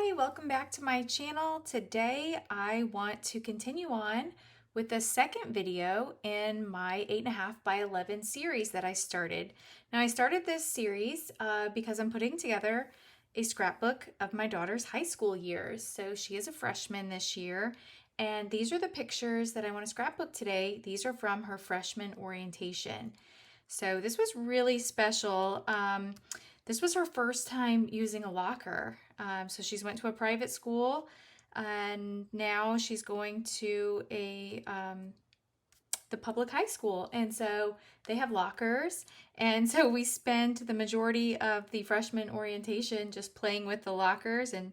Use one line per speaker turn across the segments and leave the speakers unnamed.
Hi, welcome back to my channel. Today I want to continue on with the second video in my 8.5 by 11 series that I started. Now I started this series because I'm putting together a scrapbook of my daughter's high school years. So she is a freshman this year, and these are the pictures that I want to scrapbook today. These are from her freshman orientation. So this was really special. This was her first time using a locker. So she's went to a private school, and now she's going to the public high school. And so they have lockers. And so we spent the majority of the freshman orientation just playing with the lockers and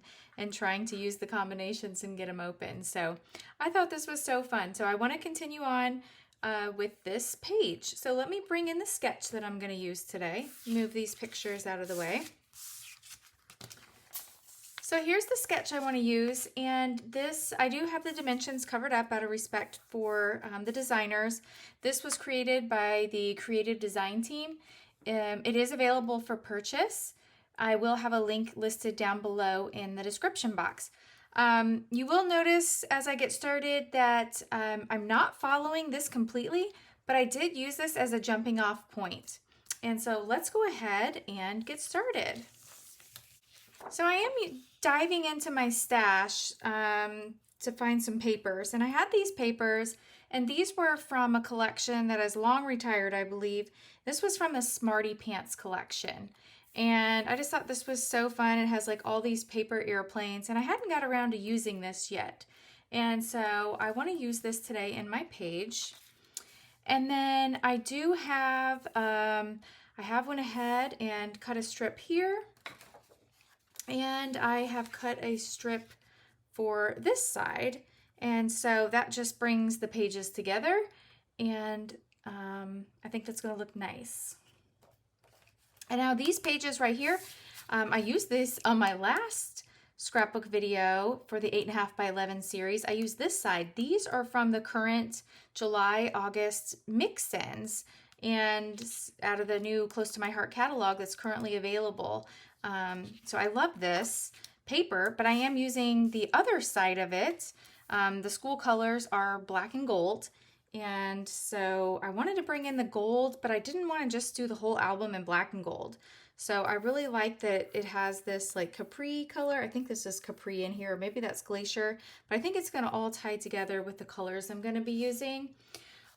trying to use the combinations and get them open. So I thought this was so fun. So I want to continue on with this page. So let me bring in the sketch that I'm going to use today. Move these pictures out of the way. So here's the sketch I want to use, and this, I do have the dimensions covered up out of respect for the designers. This was created by the creative design team. It is available for purchase. I will have a link listed down below in the description box. You will notice as I get started that I'm not following this completely, but I did use this as a jumping off point. And so let's go ahead and get started. So I am diving into my stash to find some papers, and I had these papers, and these were from a collection that is long retired, I believe. This was from the Smarty Pants collection. And I just thought this was so fun. It has like all these paper airplanes, and I hadn't got around to using this yet. And so I want to use this today in my page. And then I do have, I went ahead and cut a strip here. And I have cut a strip for this side. And so that just brings the pages together. And I think that's going to look nice. And now these pages right here, I used this on my last scrapbook video for the 8.5 by 11 series. I used this side. These are from the current July-August mix-ins and out of the new Close to My Heart catalog that's currently available. So I love this paper, but I am using the other side of it. The school colors are black and gold. And so I wanted to bring in the gold, but I didn't want to just do the whole album in black and gold. So I really like that it has this like capri color. I think this is capri in here, or maybe that's glacier, but I think it's going to all tie together with the colors I'm going to be using.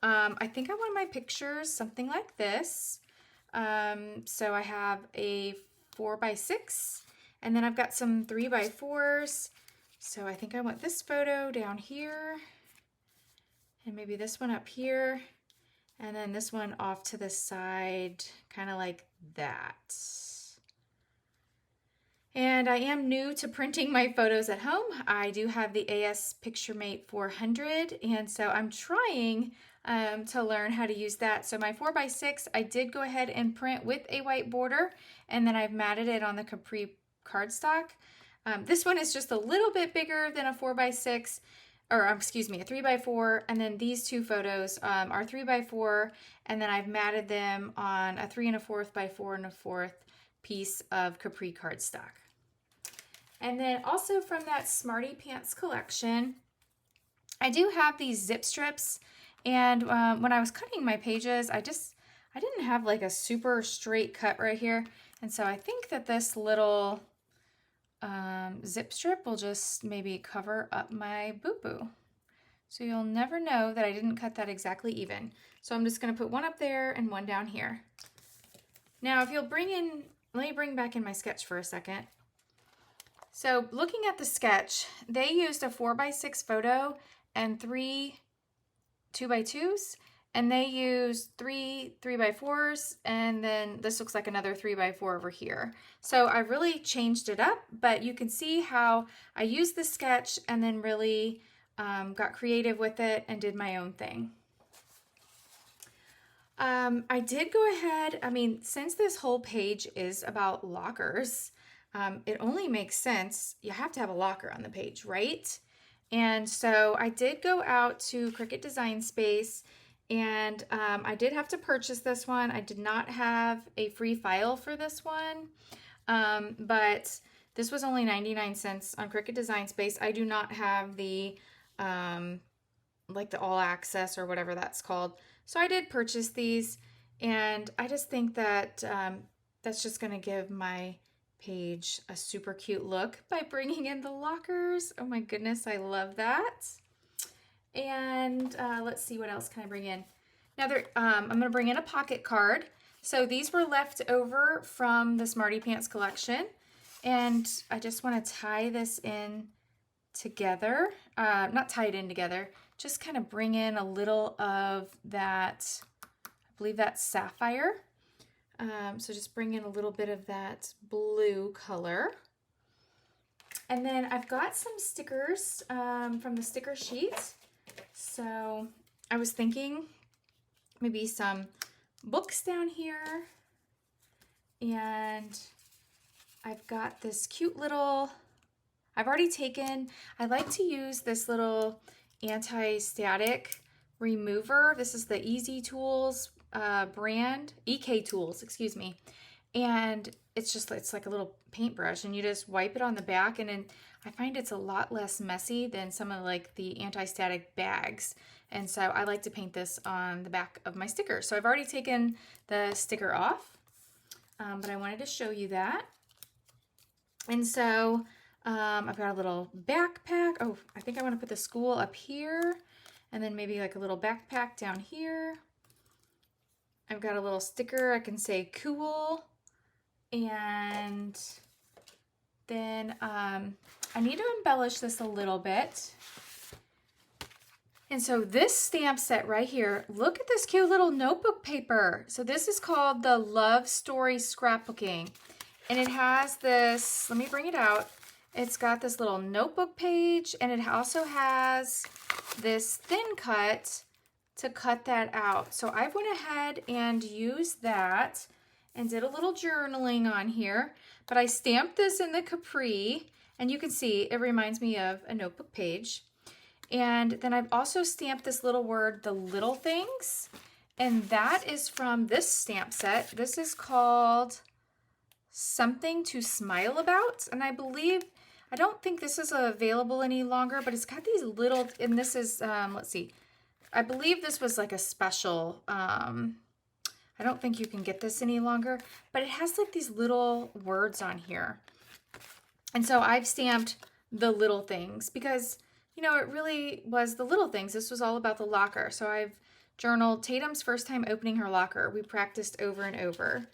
I think I want my pictures something like this. So I have a 4x6, and then I've got some 3x4s. So I think I want this photo down here, and maybe this one up here, and then this one off to the side, kind of like that. And I am new to printing my photos at home. I do have the AS PictureMate 400, and so I'm trying to learn how to use that. So my 4x6, I did go ahead and print with a white border, and then I've matted it on the Capri cardstock. This one is just a little bit bigger than a 4x6, or excuse me, a 3x4, and then these two photos are 3x4, and then I've matted them on a 3 1/4 by 4 1/4 piece of Capri cardstock. And then also from that Smarty Pants collection, I do have these zip strips, and when I was cutting my pages, I didn't have like a super straight cut right here, and so I think that this little zip strip will just maybe cover up my boo-boo. So you'll never know that I didn't cut that exactly even. So I'm just going to put one up there and one down here. Now if you'll bring in, let me bring back in my sketch for a second. So looking at the sketch, they used a 4x6 photo and 3 2x2s, and they used 3 3x4s, and then this looks like another 3x4 over here. So I really changed it up, but you can see how I used the sketch and then really got creative with it and did my own thing. I did go ahead, I mean, since this whole page is about lockers, it only makes sense, you have to have a locker on the page, right? And so I did go out to Cricut Design Space, and I did have to purchase this one. I did not have a free file for this one, but This was only 99 cents on Cricut Design Space. I do not have the like the all access or whatever that's called. So I did purchase these, and I just think that that's just going to give my page a super cute look by bringing in the lockers. Oh my goodness, I love that. And let's see, what else can I bring in? Now I'm going to bring in a pocket card. So these were left over from the Smarty Pants collection, and I just want to tie this in together. Not tie it in together, just kind of bring in a little of that, I believe that's sapphire. So just bring in a little bit of that blue color. And then I've got some stickers from the sticker sheet. So I was thinking maybe some books down here. And I've got this cute little, I like to use this little anti-static remover. This is the Easy Tools brand, EK Tools, excuse me. And it's like a little paintbrush, and you just wipe it on the back, and then I find it's a lot less messy than some of like the anti-static bags. And so I like to paint this on the back of my sticker. So I've already taken the sticker off, but I wanted to show you that. And so I've got a little backpack. Oh, I think I want to put the school up here, and then maybe like a little backpack down here. I've got a little sticker. I can say cool. And then I need to embellish this a little bit. And so this stamp set right here, look at this cute little notebook paper. So this is called the Love Story Scrapbooking. And it has this, let me bring it out. It's got this little notebook page, and it also has this thin cut to cut that out. So I went ahead and used that and did a little journaling on here, but I stamped this in the Capri, and you can see it reminds me of a notebook page. And then I've also stamped this little word, the little things, and that is from this stamp set. This is called Something to Smile About, and I don't think this is available any longer, but it's got these little, and this is, let's see, I believe this was like a special, I don't think you can get this any longer, but it has like these little words on here. And so I've stamped the little things because, you know, it really was the little things. This was all about the locker. So I've journaled Tatum's first time opening her locker. We practiced over and over.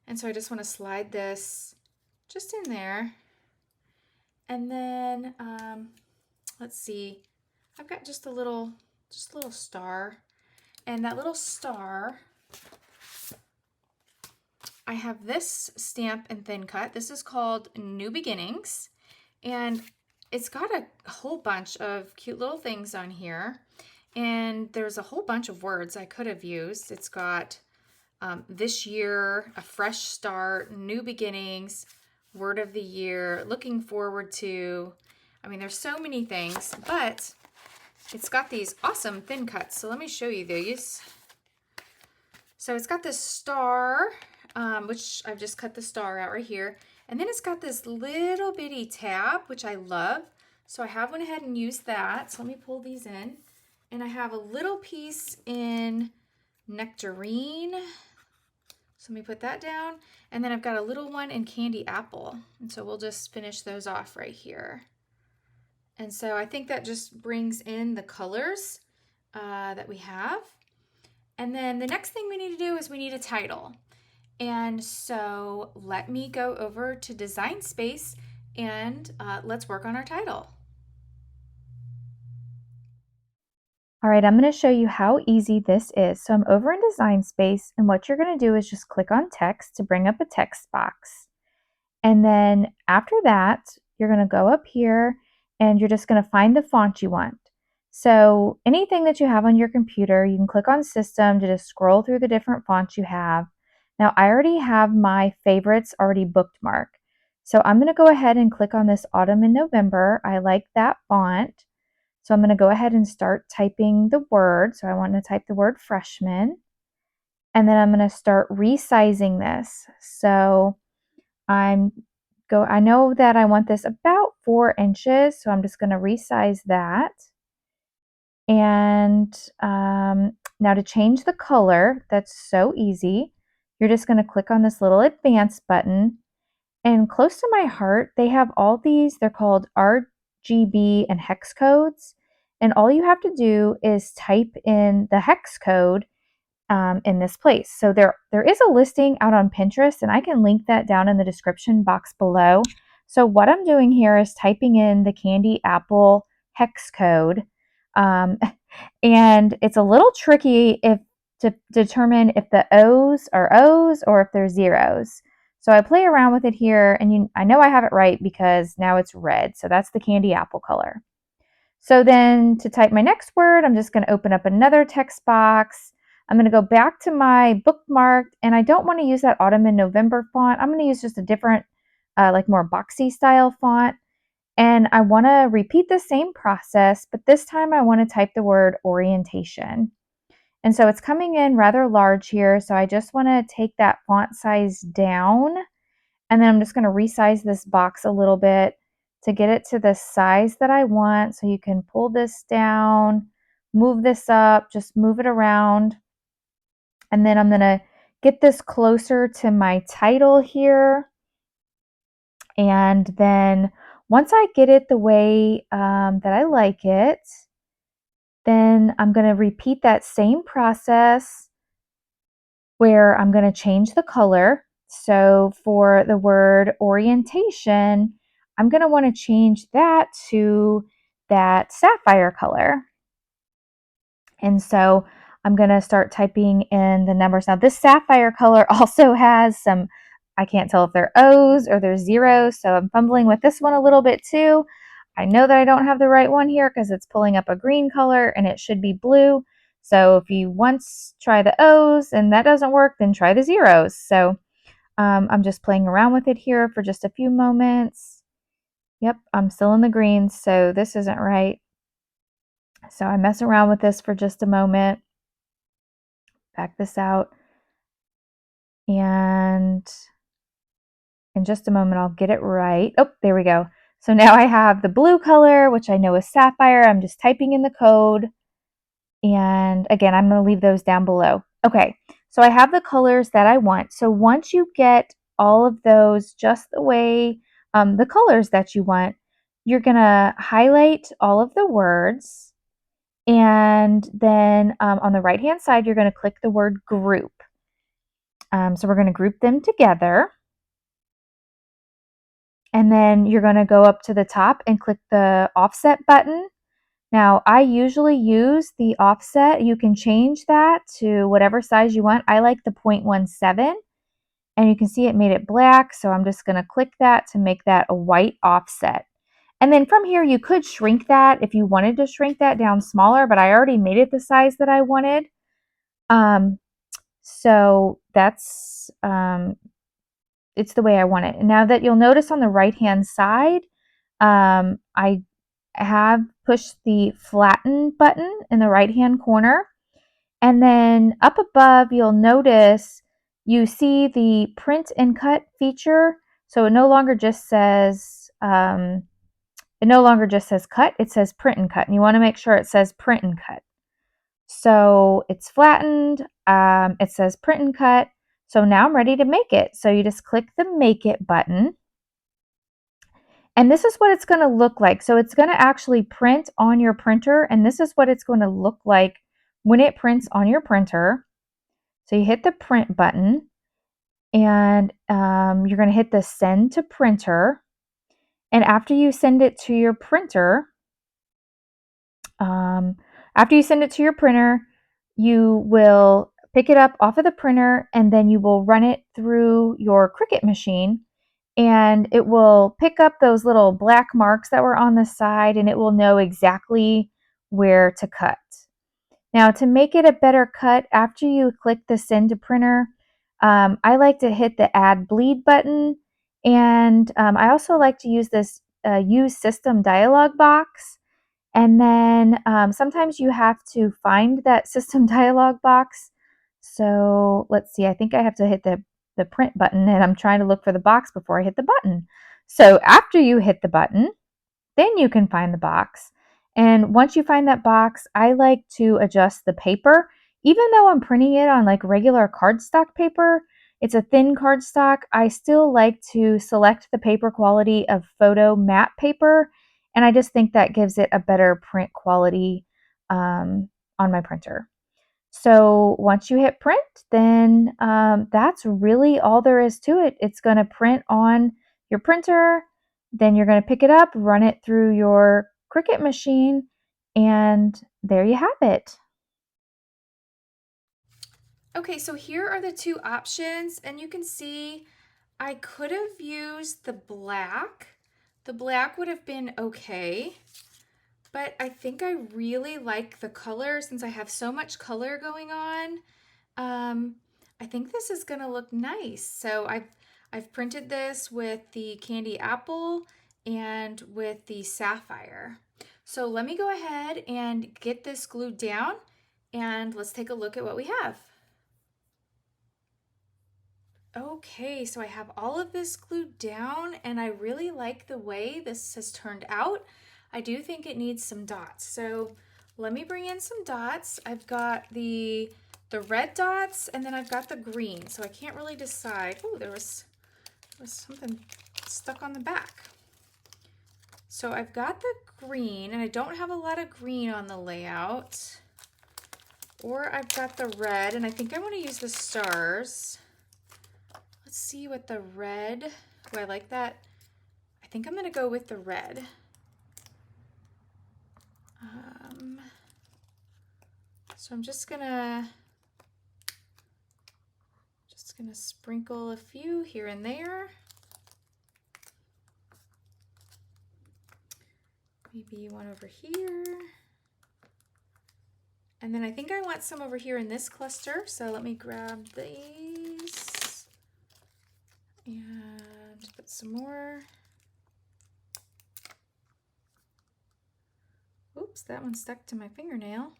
And so I just want to slide this just in there. And then, let's see, I've got just a little star. And that little star, I have this stamp and thin cut. This is called New Beginnings. And it's got a whole bunch of cute little things on here. And there's a whole bunch of words I could have used. It's got this year, a fresh start, new beginnings, word of the year, looking forward to. I mean, there's so many things, but it's got these awesome thin cuts. So let me show you these. So it's got this star, which I've just cut the star out right here. And then it's got this little bitty tab, which I love. So I went ahead and used that. So let me pull these in. And I have a little piece in Nectarine. So let me put that down. And then I've got a little one in Candy Apple. And so we'll just finish those off right here. And so I think that just brings in the colors that we have. And then the next thing we need to do is we need a title. And so let me go over to Design Space and let's work on our title.
All right, I'm going to show you how easy this is. So I'm over in Design Space, and what you're going to do is just click on text to bring up a text box. And then after that, you're going to go up here and you're just going to find the font you want. So anything that you have on your computer, you can click on System to just scroll through the different fonts you have. Now I already have my favorites already bookmarked. So I'm going to go ahead and click on this Autumn and November. I like that font. So I'm going to go ahead and start typing the word. So I want to type the word freshman. And then I'm going to start resizing this. So I'm go, I know that I want this about 4 inches, so I'm just going to resize that. And now to change the color, that's so easy. You're just going to click on this little advanced button. And close to my heart, they have all these, they're called RGB and hex codes. And all you have to do is type in the hex code in this place. So there is a listing out on Pinterest, and I can link that down in the description box below. So what I'm doing here is typing in the candy apple hex code. And it's a little tricky to determine if the O's are O's or if they're zeros. So I play around with it here, and I know I have it right because now it's red. So that's the candy apple color. So then to type my next word, I'm just going to open up another text box. I'm going to go back to my bookmark, and I don't want to use that autumn and November font. I'm going to use just a different, like more boxy style font. And I want to repeat the same process, but this time I want to type the word orientation. And so it's coming in rather large here, so I just want to take that font size down, and then I'm just going to resize this box a little bit to get it to the size that I want. So you can pull this down, move this up, just move it around. And then I'm going to get this closer to my title here. And then once I get it the way that I like it, then I'm going to repeat that same process where I'm going to change the color. So for the word orientation, I'm going to want to change that to that sapphire color. And so I'm going to start typing in the numbers. Now this sapphire color also has some, I can't tell if they're O's or they're zeros, so I'm fumbling with this one a little bit too. I know that I don't have the right one here because it's pulling up a green color and it should be blue. So if you once try the O's and that doesn't work, then try the zeros. So I'm just playing around with it here for just a few moments. Yep, I'm still in the greens, so this isn't right. So I mess around with this for just a moment. Back this out. And in just a moment, I'll get it right. Oh, there we go. So now I have the blue color, which I know is sapphire. I'm just typing in the code. And again, I'm going to leave those down below. Okay, so I have the colors that I want. So once you get all of those just the way, the colors that you want, you're going to highlight all of the words. And then on the right-hand side, you're going to click the word group. So we're going to group them together. And then you're going to go up to the top and click the offset button. Now, I usually use the offset. You can change that to whatever size you want. I like the 0.17, and you can see it made it black, so I'm just going to click that to make that a white offset. And then from here, you could shrink that if you wanted to shrink that down smaller, but I already made it the size that I wanted. So that's, it's the way I want it. And now that you'll notice on the right-hand side, I have pushed the flatten button in the right-hand corner. And then up above, you'll notice you see the print and cut feature. So it no longer just says, cut, it says print and cut. And you want to make sure it says print and cut. So it's flattened, it says print and cut. So now I'm ready to make it. So you just click the make it button. And this is what it's going to look like. So it's going to actually print on your printer, and this is what it's going to look like when it prints on your printer. So you hit the print button, and you're going to hit the send to printer. And after you send it to your printer, you will pick it up off of the printer, and then you will run it through your Cricut machine. And it will pick up those little black marks that were on the side, and it will know exactly where to cut. Now, to make it a better cut, after you click the send to printer, I like to hit the add bleed button, and I also like to use this use system dialog box. And then sometimes you have to find that system dialog box. So let's see, I think I have to hit the print button, and I'm trying to look for the box before I hit the button. So after you hit the button, then you can find the box. And once you find that box, I like to adjust the paper. Even though I'm printing it on like regular cardstock paper, it's a thin cardstock, I still like to select the paper quality of photo matte paper. And I just think that gives it a better print quality on my printer. So once you hit print, then that's really all there is to it. It's going to print on your printer. Then you're going to pick it up, run it through your Cricut machine, and there you have it.
Okay, so here are the two options, and you can see I could have used the black. The black would have been okay, but I think I really like the color since I have so much color going on. I think this is gonna look nice. So I've printed this with the candy apple and with the sapphire. So let me go ahead and get this glued down and let's take a look at what we have. Okay, so I have all of this glued down and I really like the way this has turned out. I do think it needs some dots. So let me bring in some dots. I've got the red dots and then I've got the green. So I can't really decide. Oh, there was something stuck on the back. So I've got the green and I don't have a lot of green on the layout. Or I've got the red and I think I want to use the stars. Let's see what the red, oh, I like that. I think I'm gonna go with the red. So I'm just gonna sprinkle a few here and there. Maybe one over here. And then I think I want some over here in this cluster. So let me grab these and put some more. Oops, that one stuck to my fingernail.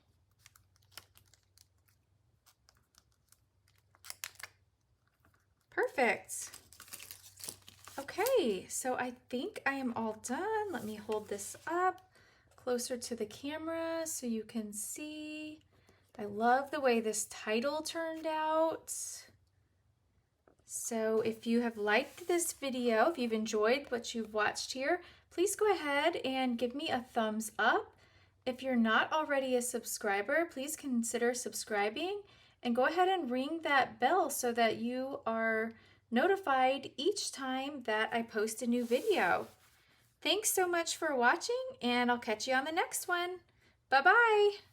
Perfect. Okay, so I think I am all done. Let me hold this up closer to the camera so you can see. I love the way this title turned out. So if you have liked this video, if you've enjoyed what you've watched here, please go ahead and give me a thumbs up. If you're not already a subscriber, please consider subscribing and go ahead and ring that bell so that you are notified each time that I post a new video. Thanks so much for watching, and I'll catch you on the next one. Bye-bye.